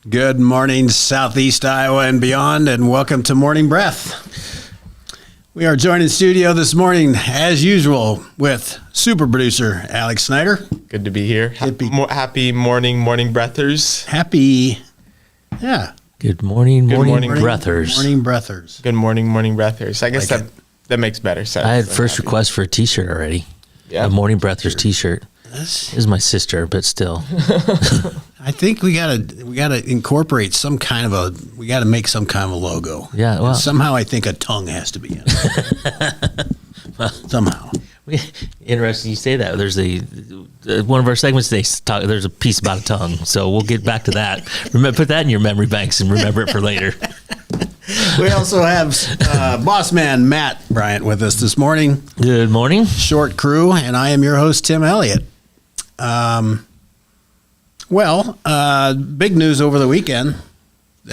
Good morning, Southeast Iowa and beyond, and welcome to Morning Breath. We are joined in studio this morning, as usual, with super producer Alex Snyder. Good to be here. Happy morning, breathers. Good morning, breathers. Morning breathers. Good morning, breathers. I guess that makes better sense. I had first request for a T-shirt already. Yeah. A morning breathers T-shirt. This is my sister, but still. I think we gotta incorporate some kind of we gotta make some kind of a logo. Yeah, well, and somehow I think a tongue has to be in it. Somehow. Interesting you say that. There's one of our segments today. There's a piece about a tongue, so we'll get back to that. Remember, put that in your memory banks and remember it for later. We also have boss man Matt Bryant with us this morning. Good morning, short crew, and I am your host Tim Elliott. Big news over the weekend.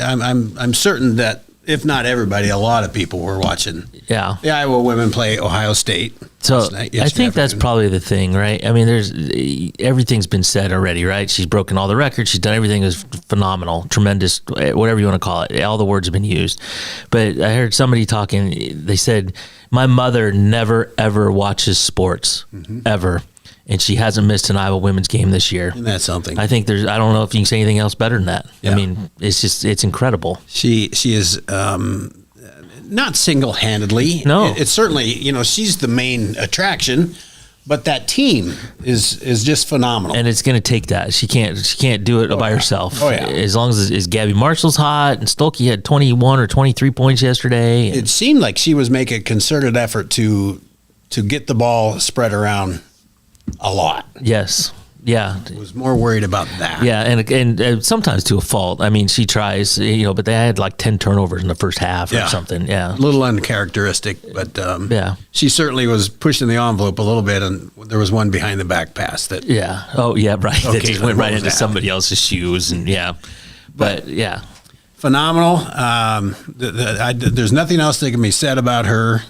I'm certain that if not everybody, a lot of people were watching. Yeah, the Iowa women play Ohio State. So I think that's probably the thing, right? I mean, everything's been said already, right? She's broken all the records. She's done everything is phenomenal, tremendous, whatever you want to call it. All the words have been used. But I heard somebody talking. They said, "My mother never ever watches sports ever." And she hasn't missed an Iowa women's game this year. Isn't that something? I think I don't know if you can say anything else better than that. Yeah. I mean, it's incredible. She is not single-handedly. No. It's certainly, she's the main attraction, but that team is just phenomenal. And it's going to take that. She can't do it by herself. Oh, yeah. As long as Gabby Marshall's hot and Stolke had 21 or 23 points yesterday. It seemed like she was making a concerted effort to get the ball spread around a lot. Yes. Yeah. I was more worried about that. Yeah, and sometimes to a fault. I mean, she tries, but they had like 10 turnovers in the first half or something. Yeah. A little uncharacteristic, but yeah. She certainly was pushing the envelope a little bit, and there was one behind the back pass that. Yeah. Oh, yeah, right. Okay, that just went right into somebody else's shoes, and But yeah. Phenomenal. There's nothing else that can be said about her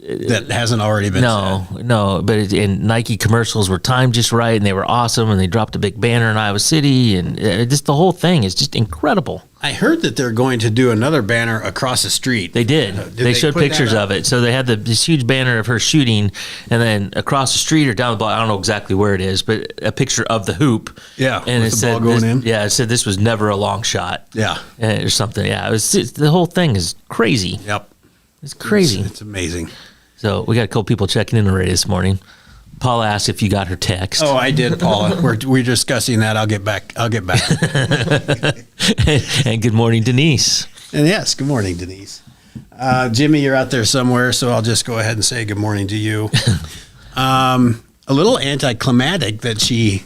that hasn't already been said. No, but Nike commercials were timed just right, and they were awesome, and they dropped a big banner in Iowa City, and just the whole thing is just incredible. I heard that they're going to do another banner across the street. They did. They showed pictures of it. So they had this huge banner of her shooting, and then across the street or down the block, I don't know exactly where it is, but a picture of the hoop. Yeah, and with the ball going in. Yeah, it said this was never a long shot. Yeah. Or something. Yeah, the whole thing is crazy. Yep. It's crazy. It's amazing. So we got a couple people checking in already this morning. Paula asked if you got her text. Oh, I did, Paula. We're discussing that. I'll get back. And good morning, Denise. And yes, good morning, Denise. Jimmy, you're out there somewhere, so I'll just go ahead and say good morning to you. A little anticlimactic that she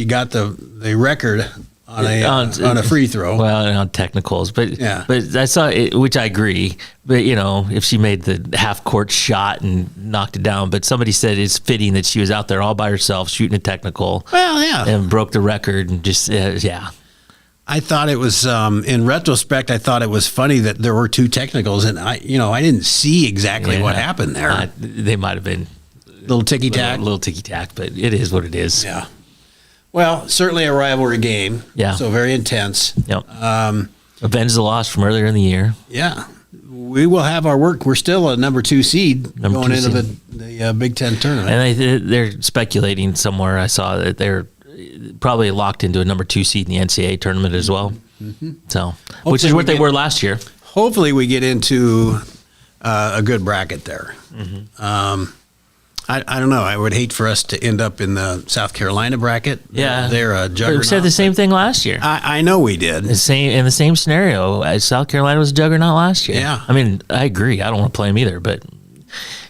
got the record on a free throw. Well, on technicals, but I saw it, which I agree. But if she made the half court shot and knocked it down, but somebody said it's fitting that she was out there all by herself shooting a technical. Well, yeah, and broke the record and just I thought it was in retrospect. I thought it was funny that there were two technicals, and I didn't see exactly what happened there. They might have been little ticky tack, but it is what it is. Yeah. Well, certainly a rivalry game. Yeah. So very intense. Yep. Avenge the loss from earlier in the year. Yeah. We will have our work. We're still a number 2 seed going into the Big Ten tournament. And they're speculating somewhere. I saw that they're probably locked into a number 2 seed in the NCAA tournament as well. Mm-hmm. So, which is what they were last year. Hopefully we get into a good bracket there. Mm-hmm. I don't know. I would hate for us to end up in the South Carolina bracket. Yeah, they're a juggernaut. We said the same thing last year. I know we did. In the same scenario as South Carolina was a juggernaut last year. Yeah. I mean, I agree. I don't want to play them either, but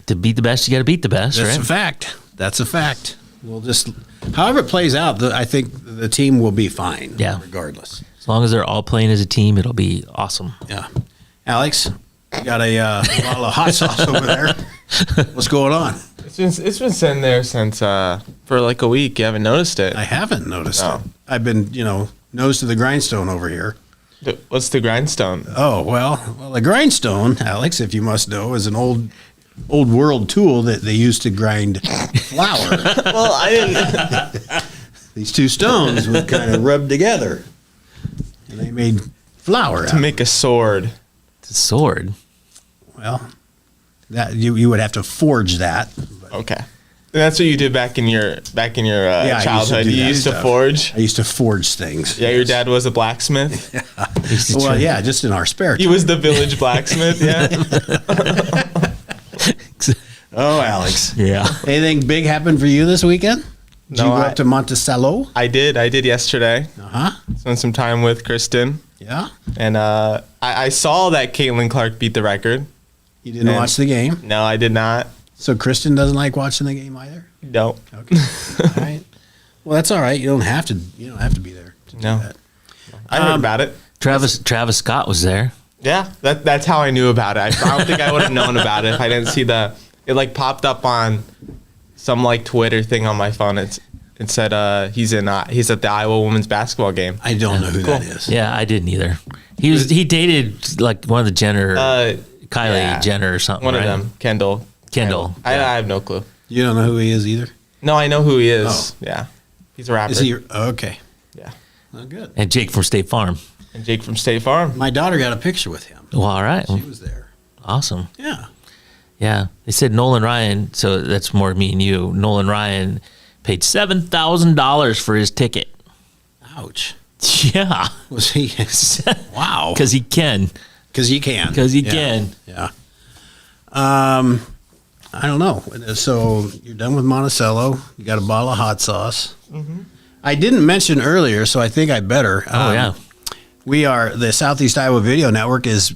to beat the best, you got to beat the best. That's right? a fact. That's a fact. We'll just, however it plays out, I think the team will be fine. Yeah. Regardless. As long as they're all playing as a team, it'll be awesome. Yeah. Alex, you got a bottle of hot sauce over there. What's going on? It's been sitting there since for like a week. You haven't noticed it? I haven't noticed it. I've been, nose to the grindstone over here. What's the grindstone? Oh, well, the grindstone, Alex, if you must know, is an old world tool that they used to grind flour. Well, I didn't. These two stones would kind of rub together. And they made flour to out of make a sword. It's a sword. it. Well, that you would have to forge that. But Okay. And that's what you did back in your I used to childhood. do You that used to stuff. forge. I used to forge things. Yeah, your dad was a blacksmith. He's the Well, tr- yeah, just in our spare He time. was the village blacksmith. Yeah. Oh, Alex. Yeah. Anything big happened for you this weekend? Did No, you go I- up to I Monticello? did yesterday. Uh-huh. Spent some time with Kristen, Yeah. and I saw that Caitlin Clark beat the record. You didn't And- watch the game? No, I did not. So Kristen doesn't like watching the game either? No. Okay. All right. Well, that's all right. You don't have to be there to do No. that. I heard about it. Travis Scott was there. Yeah, that's how I knew about it. I don't think I would have known about it if I didn't see it like popped up on some like Twitter thing on my phone. It said he's at the Iowa women's basketball game. I don't know who that is. Yeah, I didn't either. He dated like one of the Jenner, Kylie yeah. Jenner or something. One right? of them, Kendall. I have no clue. You don't know who he is either? No, I know who he is. Oh. Yeah, he's a rapper. Is he? Okay. Yeah, Well, good. And Jake from State Farm. and Jake from State Farm. My daughter got a picture with him. Well, all right. She was there. Awesome. Yeah. Yeah. They said Nolan Ryan, so that's more me and you. Nolan Ryan paid $7,000 for his ticket. Ouch. Yeah. Was he? Wow. Because he can. Because he can. Because he Yeah. can. Yeah. I don't know. So you're done with Monticello. You got a bottle of hot sauce. Mm-hmm. I didn't mention earlier, so I think I better. Oh, yeah. We are the Southeast Iowa Video Network is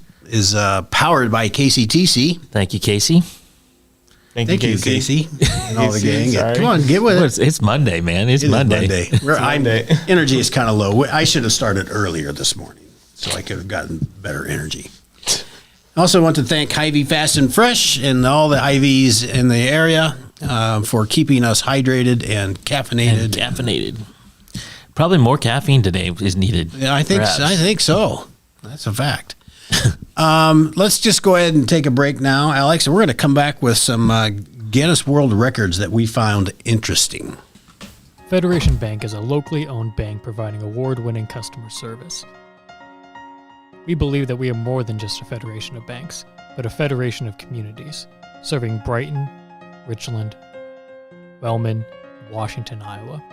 powered by KCTC. Thank you, Casey. Thank you, Casey, and all the Casey, gang. sorry. Come on, get with Well, it. it's Monday, man. It's It is Monday. Monday. Energy is kind of low. I should have started earlier this morning, so I could have gotten better energy. I also want to thank Hy-Vee Fast and Fresh and all the IVs in the area for keeping us hydrated and caffeinated. And caffeinated. Probably more caffeine today is needed. Yeah, I think perhaps. I think so. That's a fact. Let's just go ahead and take a break now, Alex, and we're going to come back with some Guinness World Records that we found interesting. Federation Bank is a locally owned bank providing award-winning customer service. We believe that we are more than just a federation of banks, but a federation of communities, serving Brighton, Richland, Wellman, and Washington, Iowa.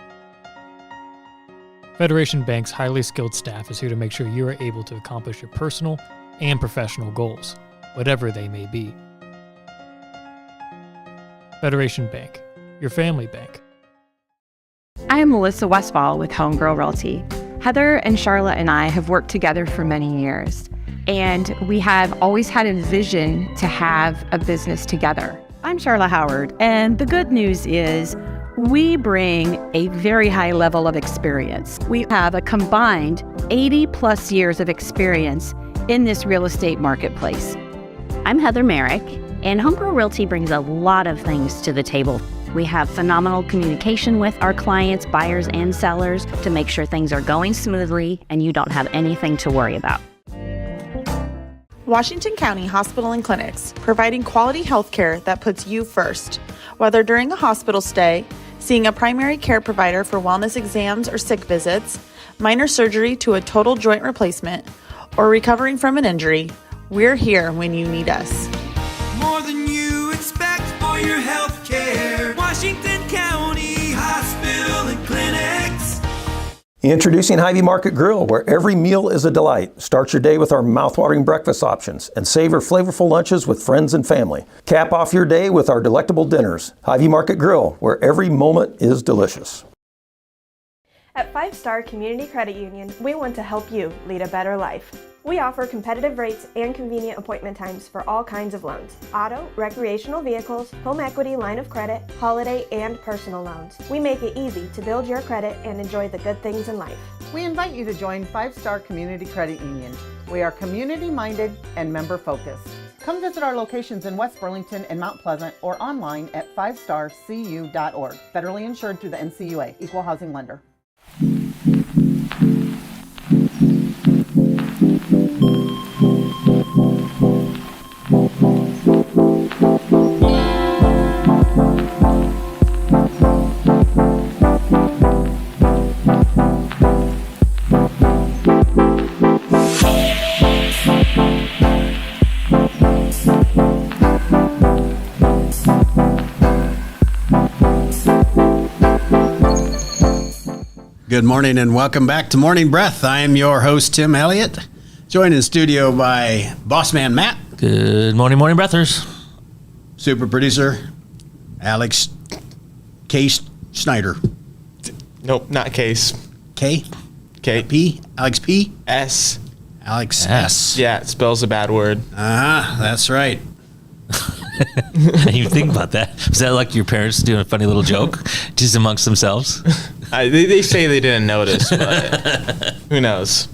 Federation Bank's highly skilled staff is here to make sure you are able to accomplish your personal and professional goals, whatever they may be. Federation Bank, your family bank. I am Melissa Westfall with Homegirl Realty. Heather and Charlotte and I have worked together for many years, and we have always had a vision to have a business together. I'm Charlotte Howard, and the good news is we bring a very high level of experience. We have a combined 80 plus years of experience in this real estate marketplace. I'm Heather Merrick, and Homegirl Realty brings a lot of things to the table. We have phenomenal communication with our clients, buyers, and sellers to make sure things are going smoothly and you don't have anything to worry about. Washington County Hospital and Clinics, providing quality health care that puts you first. Whether during a hospital stay, seeing a primary care provider for wellness exams or sick visits, minor surgery to a total joint replacement, or recovering from an injury, we're here when you need us. More than you expect for your health care. Washington County Hospital and Clinics. Introducing Hy-Vee Market Grill, where every meal is a delight. Start your day with our mouthwatering breakfast options and savor flavorful lunches with friends and family. Cap off your day with our delectable dinners. Hy-Vee Market Grill, where every moment is delicious. At 5 Star Community Credit Union, we want to help you lead a better life. We offer competitive rates and convenient appointment times for all kinds of loans: auto, recreational vehicles, home equity line of credit, holiday, and personal loans. We make it easy to build your credit and enjoy the good things in life. We invite you to join 5 Star Community Credit Union. We are community-minded and member-focused. Come visit our locations in West Burlington and Mount Pleasant or online at 5starcu.org. Federally insured through the NCUA, Equal Housing Lender. Good morning and welcome back to Morning Breath. I am your host, Tim Elliott, joined in studio by Boss Man Matt. Good morning, Morning Breathers. Super producer, Alex Case Schneider. Nope, not Case. K? K. P? Alex P? S. Alex S. Yeah, it spells a bad word. That's right. I didn't even think about that. Was that like your parents doing a funny little joke just amongst themselves? They say they didn't notice, but who knows?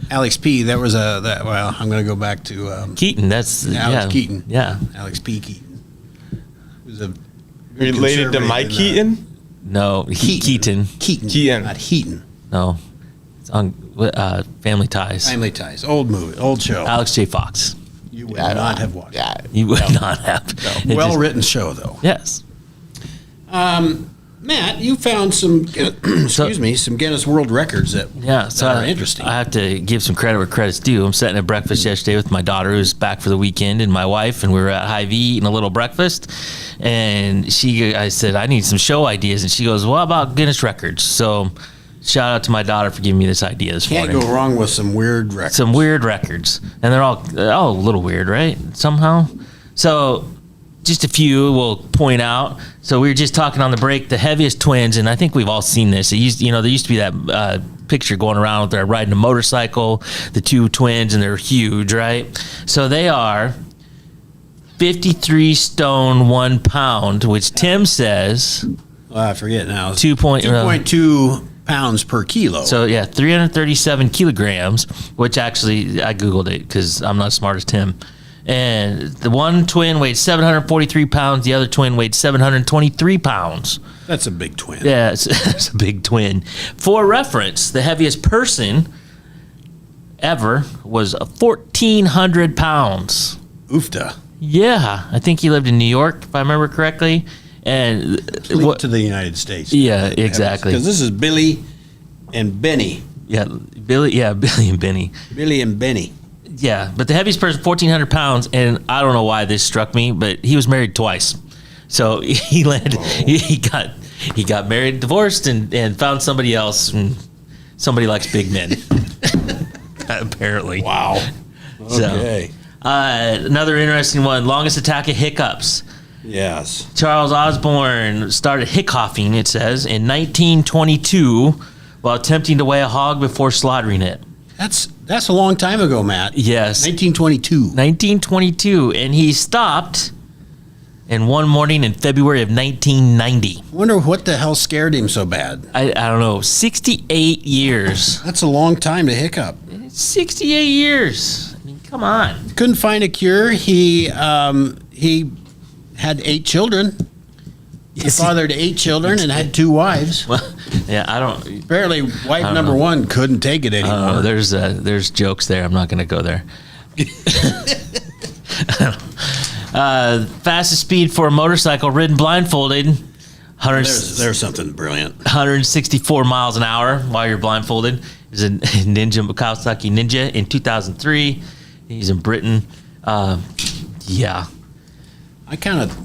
Alex P. Well, I'm going to go back to Keaton. That's Alex Keaton. Yeah, Alex P. Keaton. Who's a Related to Mike Keaton? No, Keaton. Keaton. Not Heaton. No, it's on Family Ties. Family Ties. Old movie. Old show. Alex J. Fox. You would not have watched. Yeah, You would not have. No. Well-written show, though. Yes. Matt, you found some, some Guinness World Records that are interesting. I have to give some credit where credit's due. I'm sitting at breakfast yesterday with my daughter, who's back for the weekend, and my wife, and we were at Hy-Vee eating a little breakfast. And I said, I need some show ideas. And she goes, well, how about Guinness records? So shout out to my daughter for giving me this idea this morning. Can't go wrong with some weird records. Some weird records. And they're all a little weird, right? Somehow. So just a few we'll point out. So we were just talking on the break, the heaviest twins, and I think we've all seen this. There used to be that picture going around with they're riding a motorcycle, the two twins, and they're huge, right? So they are 53 stone, 1 pound, which Tim says. I forget now. 2.2 pounds per kilo. So yeah, 337 kilograms, which actually I Googled it because I'm not as smart as Tim. And the one twin weighed 743 pounds. The other twin weighed 723 pounds. That's a big twin. Yeah, it's a big twin. For reference, the heaviest person ever was 1,400 pounds. Oofta. Yeah, I think he lived in New York, if I remember correctly. And to the United States. Yeah, exactly. Because this is Billy and Benny. Yeah, Billy and Benny. Billy and Benny. Yeah, but the heaviest person, 1,400 pounds, and I don't know why this struck me, but he was married twice. So he landed, he got married, divorced, and found somebody else, and somebody likes big men. Apparently. Wow. Okay. So, another interesting one, longest attack of hiccups. Yes. Charles Osborne started hiccoughing, it says, in 1922 while attempting to weigh a hog before slaughtering it. That's a long time ago, Matt. Yes. 1922. And he stopped in one morning in February of 1990. I wonder what the hell scared him so bad. I don't know. 68 years. That's a long time to hiccup. 68 years. I mean, come on. Couldn't find a cure. He had 8 children. He fathered 8 children and had 2 wives. Well, yeah, I don't. Apparently, wife number 1 couldn't take it anymore. There's jokes there. I'm not going to go there. Fastest speed for a motorcycle ridden blindfolded. There's something brilliant. 164 miles an hour while you're blindfolded. Is a Kawasaki Ninja in 2003. He's in Britain. Yeah.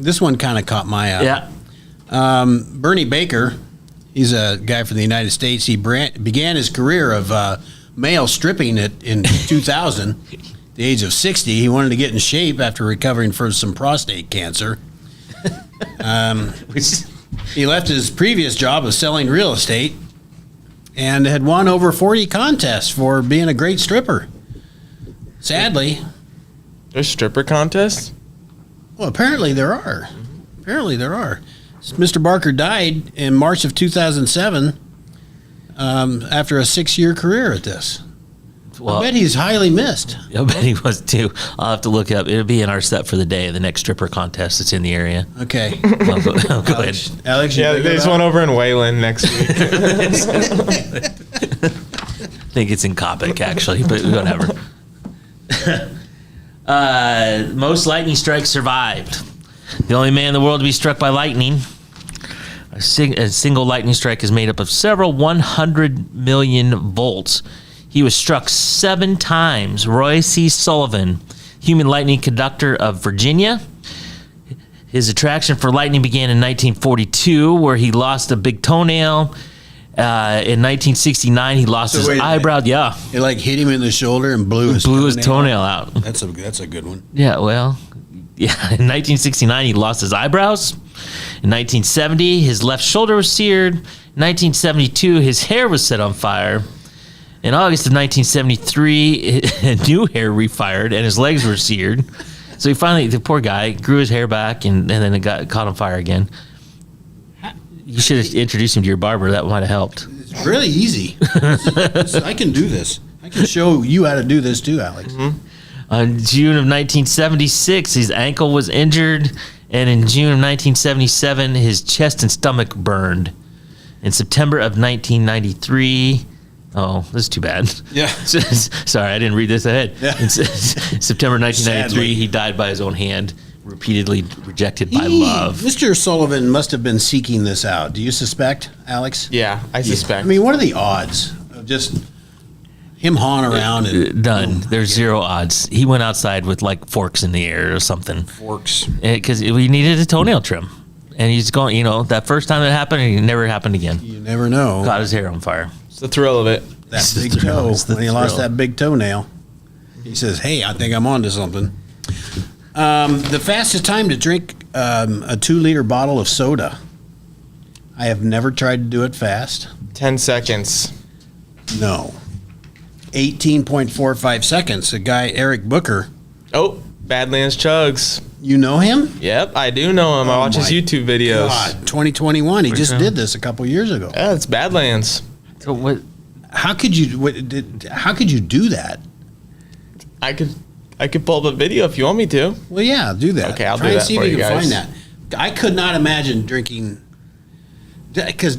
This one kind of caught my eye. Yeah. Bernie Baker, he's a guy from the United States. He began his career of male stripping in 2000. At the age of 60, he wanted to get in shape after recovering from some prostate cancer. He left his previous job of selling real estate and had won over 40 contests for being a great stripper. Sadly. There's stripper contests? Well, apparently there are. Mr. Barker died in March of 2007 after a 6-year career at this. Well, I bet he's highly missed. I bet he was too. I'll have to look it up. It'll be in our set for the day, the next stripper contest that's in the area. Okay. Go ahead. Alex, yeah, there's one over in Wayland next week. I think it's in Coppock, actually, but whatever. Most lightning strikes survived. The only man in the world to be struck by lightning. A single lightning strike is made up of several 100 million volts. He was struck 7 times. Roy C. Sullivan, human lightning conductor of Virginia. His attraction for lightning began in 1942, where he lost a big toenail. In 1969, he lost So his wait a minute. eyebrow. Yeah, It like hit him in the shoulder and blew his toenail out. That's a good one. Yeah, well, yeah. In 1969, he lost his eyebrows. In 1970, his left shoulder was seared. In 1972, his hair was set on fire. In August of 1973, new hair refired and his legs were seared. So he finally, the poor guy, grew his hair back and then it got caught on fire again. You should have introduced him to your barber. That might have helped. It's really easy. I can do this. I can show you how to do this too, Alex. On June of 1976, his ankle was injured. And in June of 1977, his chest and stomach burned. In September of 1993, oh, this is too bad. Yeah. Sorry, I didn't read this ahead. Yeah. In September 1993, Sadly. he died by his own hand, repeatedly rejected by love. Mr. Sullivan must have been seeking this out. Do you suspect, Alex? Yeah, I suspect. I mean, what are the odds of just him hawing around and None. There's zero odds. He went outside with like forks in the air or something. forks? Because we needed a toenail trim. And he's going, that first time that happened, it never happened again. You never know. Got his hair on fire. It's the thrill of it. That It's the big thrill. toe. It's the When he lost thrill. that big toenail, he says, "Hey, I think I'm onto something." The fastest time to drink a 2-liter bottle of soda. I have never tried to do it fast. 10 seconds. No. 18.45 seconds. A guy, Eric Booker. Oh, Badlands Chugs. You know him? Yep, I do know him. I watch his my YouTube videos. God, 2021. He just did this a couple years ago. Yeah, it's Badlands. So what? How could you do that? I could pull up a video if you want me to. Well, yeah, do that. Okay, I'll Try do and that see for if you you can guys. find that. I could not imagine drinking because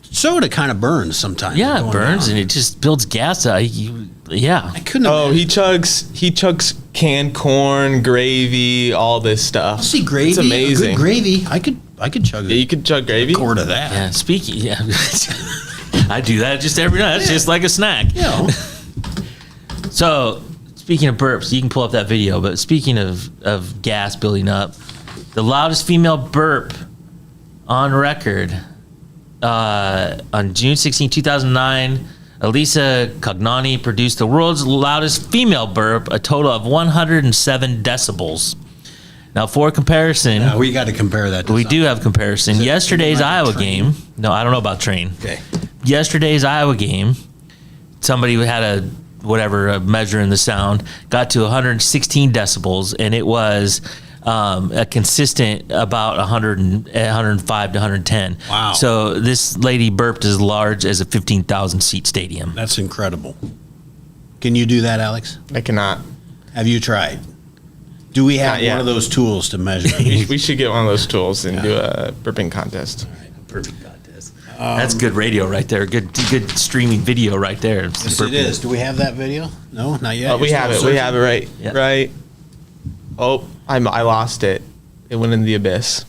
soda kind of burns sometimes. Yeah, it going burns down. and it just builds gas. Yeah. I couldn't. Oh, imagine. he chugs canned corn, gravy, all this stuff. See gravy. It's amazing. Good gravy. I could chug Yeah, you could chug gravy. a quart of that. Yeah. Speaking, yeah. I do that just every night. It's just like a snack. You know, So, speaking of burps, you can pull up that video. But speaking of gas building up, the loudest female burp on record on June 16, 2009, Elisa Cognani produced the world's loudest female burp, a total of 107 decibels. Now, for comparison, we got to compare that. To we something. do have comparison. it Yesterday's like a Iowa train? game. No, I don't know about train. Okay. Yesterday's Iowa game, somebody had a measure in the sound, got to 116 decibels, and it was a consistent about 105 to 110. Wow. So this lady burped as large as a 15,000 seat stadium. That's incredible. Can you do that, Alex? I cannot. Have you tried? Do we have Not yet. one of those tools to measure? We should get one of those tools and do a burping contest. Perfect contest. That's good radio right there. Good streaming video right there. Yes, it is. Do we have that video? No, not yet. Oh, we You're have it. still We have it right. Yeah. Right. Oh, I lost it. It went in the abyss.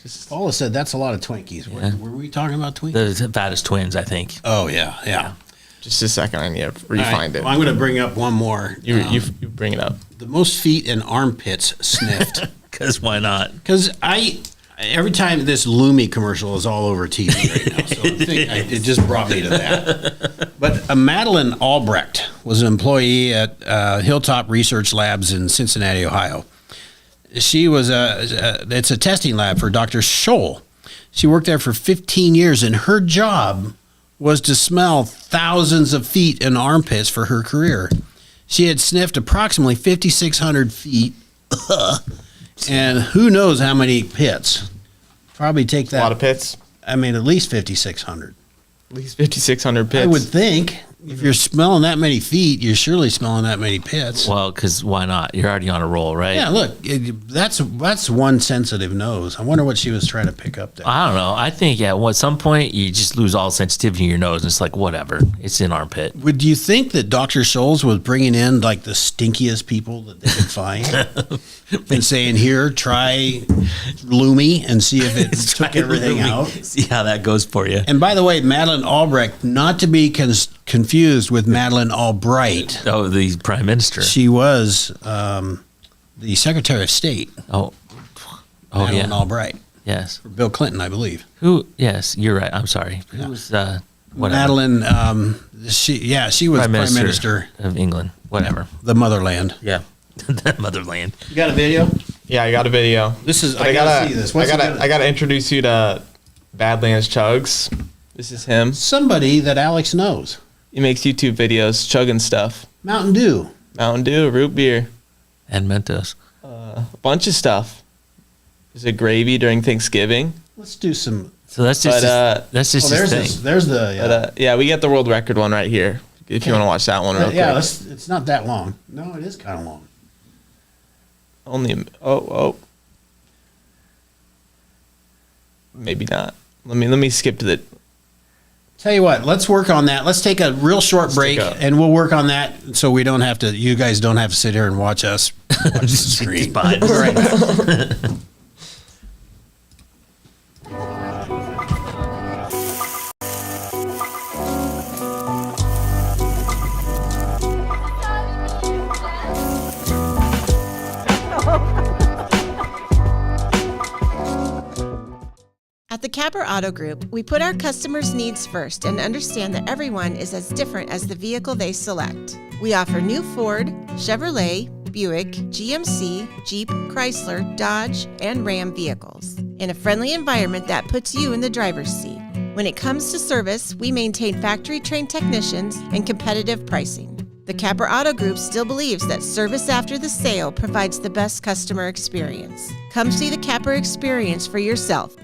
searching? Paula said that's a lot of Twinkies. Yeah. Were we talking about Twinkies? The fattest twins, I think. Oh yeah. Just a second. I need to All refind right, it. well, I'm going to bring up one more. You bring it up. The most feet and armpits sniffed. Because why not? Because every time this Lumi commercial is all over TV right now, so it just brought me to that. But Madeline Albrecht was an employee at Hilltop Research Labs in Cincinnati, Ohio. She was it's a testing lab for Dr. Scholl. She worked there for 15 years, and her job was to smell thousands of feet and armpits for her career. She had sniffed approximately 5,600 feet, and who knows how many pits. Probably take that. A lot of pits. I mean, at least 5,600. At least 5,600 pits. I would think if you're smelling that many feet, you're surely smelling that many pits. Well, because why not? You're already on a roll, right? Yeah, look, that's one sensitive nose. I wonder what she was trying to pick up there. I don't know. I think at some point you just lose all sensitivity in your nose, and it's like whatever. It's in armpit. Would you think that Dr. Scholes was bringing in like the stinkiest people that they could find and saying, "Here, try Lumi and see if it took everything out"? See how that goes for you. And by the way, Madeline Albrecht, not to be confused with Madeline Albright. Oh, the prime minister. She was the Secretary of State. Oh, Madeline yeah. Albright. Yes. For Bill Clinton, I believe. Who? Yes, you're right. I'm sorry. Who was Whatever. Madeline, she was Prime Minister of England. Whatever. The motherland. Yeah. The motherland. You got a video? Yeah, I got a video. I gotta see this. I gotta introduce you to Badlands Chugs. This is him. Somebody that Alex knows. He makes YouTube videos, chugging stuff. Mountain Dew, root beer, and Mentos. A bunch of stuff. There's a gravy during Thanksgiving. Let's do some. So that's just his thing. There's the we got the world record one right here. If you want to watch that one real quick. Yeah, it's not that long. No, it is kind of long. Maybe not. Let me skip to the. Tell you what, let's work on that. Let's take a real short break, and we'll work on that so we don't have to. You guys don't have to sit here and watch us watch the screen. Right. At the Capper Auto Group, we put our customers' needs first and understand that everyone is as different as the vehicle they select. We offer new Ford, Chevrolet, Buick, GMC, Jeep, Chrysler, Dodge, and Ram vehicles in a friendly environment that puts you in the driver's seat. When it comes to service, we maintain factory-trained technicians and competitive pricing. The Capper Auto Group still believes that service after the sale provides the best customer experience. Come see the Capper experience for yourself.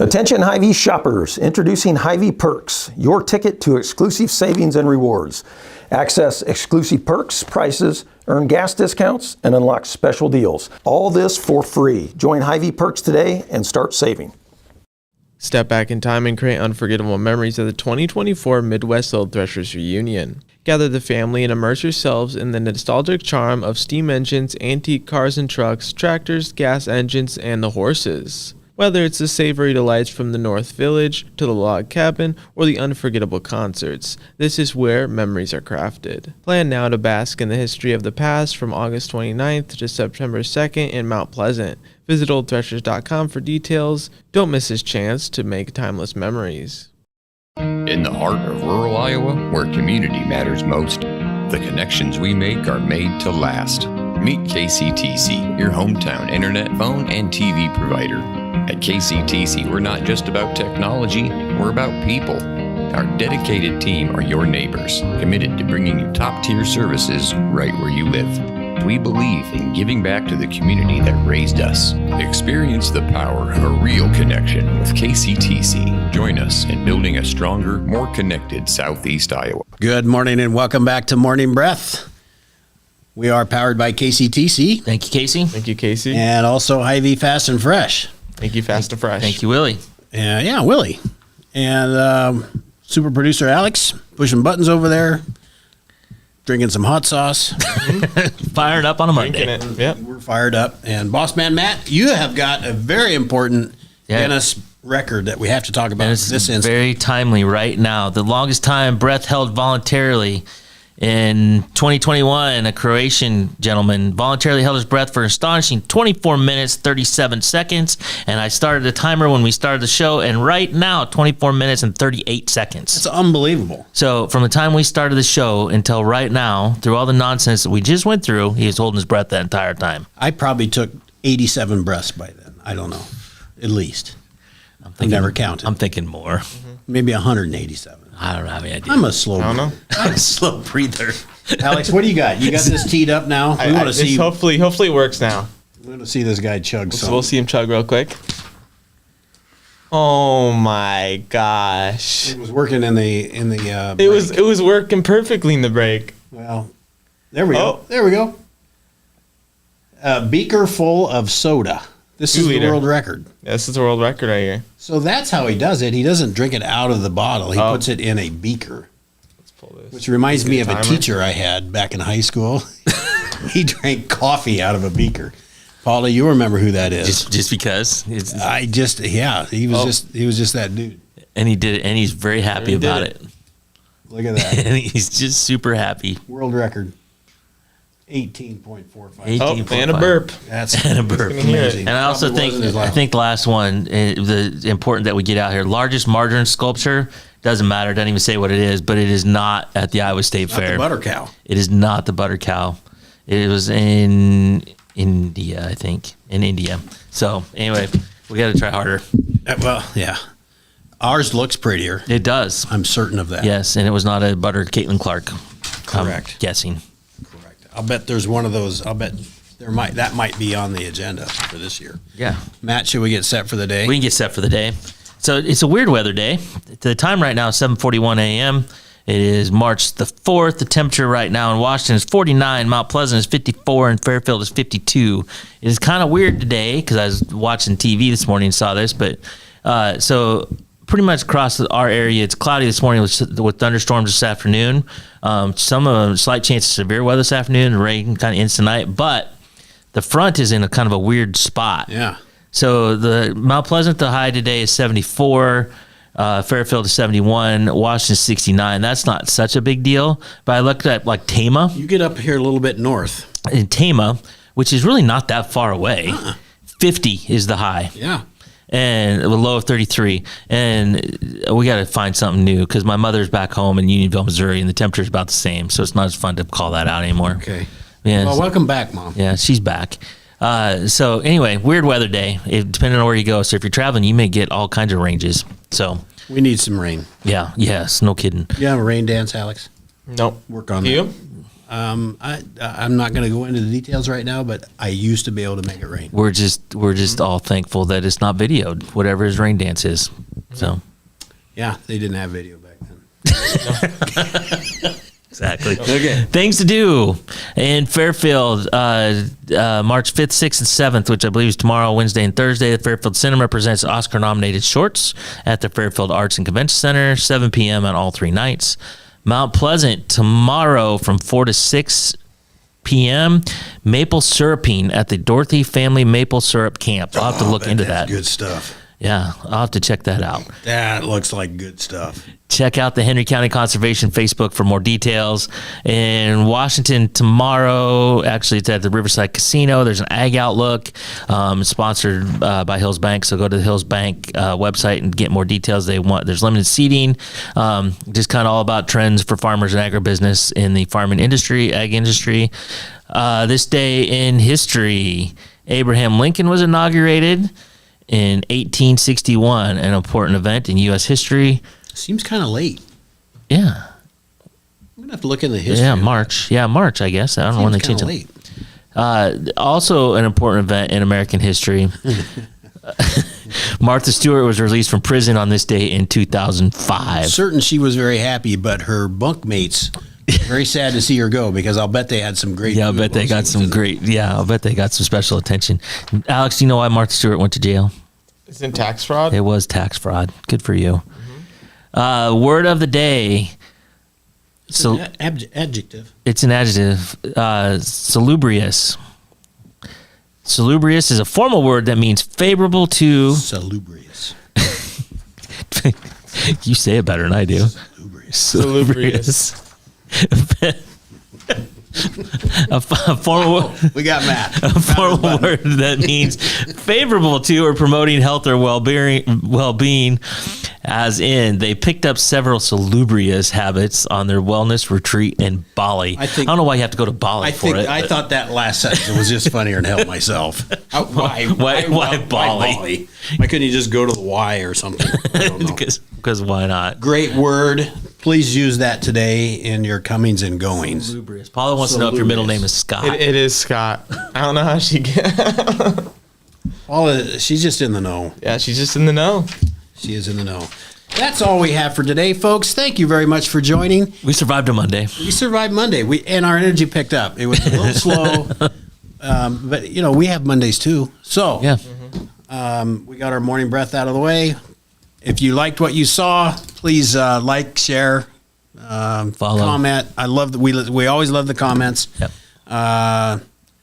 Attention Hy-Vee shoppers, introducing Hy-Vee Perks, your ticket to exclusive savings and rewards. Access exclusive perks, prices, earn gas discounts, and unlock special deals. All this for free. Join Hy-Vee Perks today and start saving. Step back in time and create unforgettable memories of the 2024 Midwest Old Threshers Reunion. Gather the family and immerse yourselves in the nostalgic charm of steam engines, antique cars and trucks, tractors, gas engines, and the horses. Whether it's the savory delights from the North Village to the log cabin or the unforgettable concerts, this is where memories are crafted. Plan now to bask in the history of the past from August 29th to September 2nd in Mount Pleasant. Visit oldthreshers.com for details. Don't miss this chance to make timeless memories. In the heart of rural Iowa, where community matters most, the connections we make are made to last. Meet KCTC, your hometown internet, phone, and TV provider. At KCTC, we're not just about technology, we're about people. Our dedicated team are your neighbors, committed to bringing you top-tier services right where you live. We believe in giving back to the community that raised us. Experience the power of a real connection with KCTC. Join us in building a stronger, more connected Southeast Iowa. Good morning and welcome back to Morning Breath. We are powered by KCTC. Thank you, Casey. Thank you, Casey. And also Hy-Vee Fast and Fresh. Thank you, Fast and Fresh. Thank you, Willie. Yeah, Willie. And super producer Alex, pushing buttons over there, drinking some hot sauce. Fired up on a Monday. Yep. We're fired up. And Boss Man Matt, you have got a very important Guinness record that we have to talk about. And it's this very timely right now. The longest time breath held voluntarily in 2021, a Croatian gentleman voluntarily held his breath for an astonishing 24 minutes, 37 seconds. And I started the timer when we started the show, and right now, 24 minutes and 38 seconds. It's unbelievable. So from the time we started the show until right now, through all the nonsense that we just went through, he was holding his breath that entire time. I probably took 87 breaths by then. I don't know. At least. I've never counted. I'm thinking more. Maybe 187. I don't have any idea. I'm a slow breather. Alex, what do you got? You got this teed up now? We want to see. Hopefully it works now. We want to see this guy chug some. So we'll see him chug real quick. Oh my gosh! It was working in the. It was working perfectly in the break. Well, there we go. There we go. A beaker full of soda. This is the world record. Yeah, this is the world record right here. So that's how he does it. He doesn't drink it out of the bottle. He puts it in a beaker. Let's pull this. Which reminds me of a teacher I had back in high school. He drank coffee out of a beaker. Paula, you remember who that is? Just because he was just that dude. And he did it, and he's very happy about it. Look at that. And he's just super happy. World record. 18.45. And a burp. And a burp. Amazing. And I also think the last one, the important that we get out here, largest margarine sculpture, doesn't matter, doesn't even say what it is, but it is not at the Iowa State Fair. The butter cow. It is not the butter cow. It was in India, I think. In India. So anyway, we got to try harder. Well, yeah. Ours looks prettier. It does. I'm certain of that. Yes, and it was not a butter Caitlin Clark. Correct. I'm guessing. I'll bet there's one of those. I'll bet that might be on the agenda for this year. Yeah. Matt, should we get set for the day? We can get set for the day. So it's a weird weather day. The time right now is 7:41 a.m. It is March the 4th. The temperature right now in Washington is 49. Mount Pleasant is 54, and Fairfield is 52. It is kind of weird today because I was watching TV this morning and saw this, but so pretty much across our area, it's cloudy this morning with thunderstorms this afternoon. Some of them, slight chance of severe weather this afternoon, rain kind of ends tonight, but the front is in a kind of a weird spot. Yeah. So the Mount Pleasant, the high today is 74. Fairfield is 71. Washington is 69. That's not such a big deal. But I looked at like Tama. You get up here a little bit north. In Tama, which is really not that far away. 50 is the high. Yeah. And a low of 33. And we got to find something new because my mother's back home in Unionville, Missouri, and the temperature is about the same. So it's not as fun to call that out anymore. Okay. Yeah. Well, welcome back, Mom. Yeah, she's back. So anyway, weird weather day, depending on where you go. So if you're traveling, you may get all kinds of ranges. So we need some rain. Yeah. Yes. No kidding. You have a rain dance, Alex? Nope. Work on you? that. I'm not going to go into the details right now, but I used to be able to make it rain. We're just all thankful that it's not videoed, whatever his rain dance is. So, yeah, they didn't have video back then. Exactly. Okay. Things to do in Fairfield, March 5th, 6th, and 7th, which I believe is tomorrow, Wednesday, and Thursday. The Fairfield Cinema presents Oscar-nominated shorts at the Fairfield Arts and Convention Center, 7 p.m. on all 3 nights. Mount Pleasant, tomorrow from 4 to 6 p.m., maple syruping at the Dorothy Family Maple Syrup Camp. I'll have to look into that. Good stuff. Yeah, I'll have to check that out. That looks like good stuff. Check out the Henry County Conservation Facebook for more details. In Washington tomorrow, actually it's at the Riverside Casino. There's an Ag Outlook. It's sponsored by Hills Bank, so go to the Hills Bank website and get more details. There's limited seating. Just kind of all about trends for farmers and agribusiness in the farming industry, ag industry. This day in history, Abraham Lincoln was inaugurated in 1861, an important event in U.S. history. Seems kind of late. Yeah. I'm going to have to look in the history. Yeah, March, I guess. I don't know when they changed it. Also an important event in American history. Martha Stewart was released from prison on this day in 2005. I'm certain she was very happy, but her bunkmates very sad to see her go because I'll bet they had some great. Yeah, I'll bet they got some great. Yeah, I'll bet they got some special attention. Alex, do you know why Martha Stewart went to jail? It's in tax fraud. It was tax fraud. Good for you. Word of the day. It's an adjective. It's an adjective. Salubrious. Salubrious is a formal word that means favorable to. Salubrious. You say it better than I do. Salubrious. A formal we got Matt. A formal word that means favorable to or promoting health or well-being, as in they picked up several salubrious habits on their wellness retreat in Bali. I don't know why you have to go to Bali for it. I thought that last sentence was just funnier than help myself. Why Bali? Why couldn't you just go to the Y or something? I don't know. Because why not? Great word. Please use that today in your comings and goings. Salubrious. Paula wants to know if your middle name is Scott. It is Scott. I don't know how she get. Paula, she's just in the know. Yeah, she's just in the know. She is in the know. That's all we have for today, folks. Thank you very much for joining. We survived a Monday. We survived Monday. And our energy picked up. It was a little slow, but we have Mondays too. So yeah, we got our morning breath out of the way. If you liked what you saw, please like, share, follow, comment. I love we always love the comments. Yep.